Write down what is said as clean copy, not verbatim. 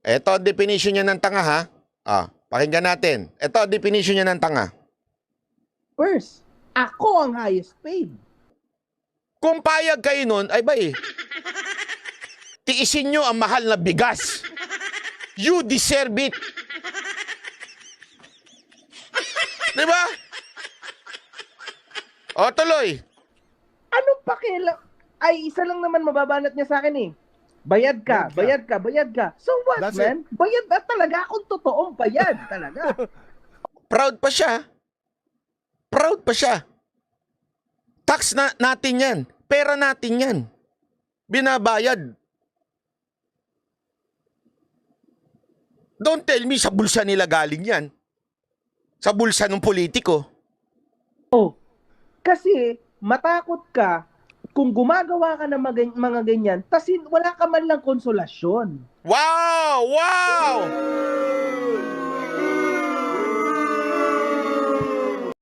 Ito ang definition niya ng tanga, ha? Pakinggan natin. Ito ang definition niya ng tanga. First, ako ang highest paid. Kung payag kayo nun, ay ba tiisin nyo ang mahal na bigas. You deserve it. Diba? O, tuloy. Anong pakila? Ay, isa lang naman mababanat niya sa akin eh. Bayad ka, bayad ka, bayad ka. So what, That's man? Bayad na talaga akong totoong bayad talaga. Proud pa siya. Proud pa siya. Tax na natin yan. Pera natin yan. Binabayad. Don't tell me sa bulsa nila galing yan. Sa bulsa ng politiko. Oh, kasi matakot ka kung gumagawa ka ng mga ganyan, tas wala ka man lang konsolasyon. Wow! Wow!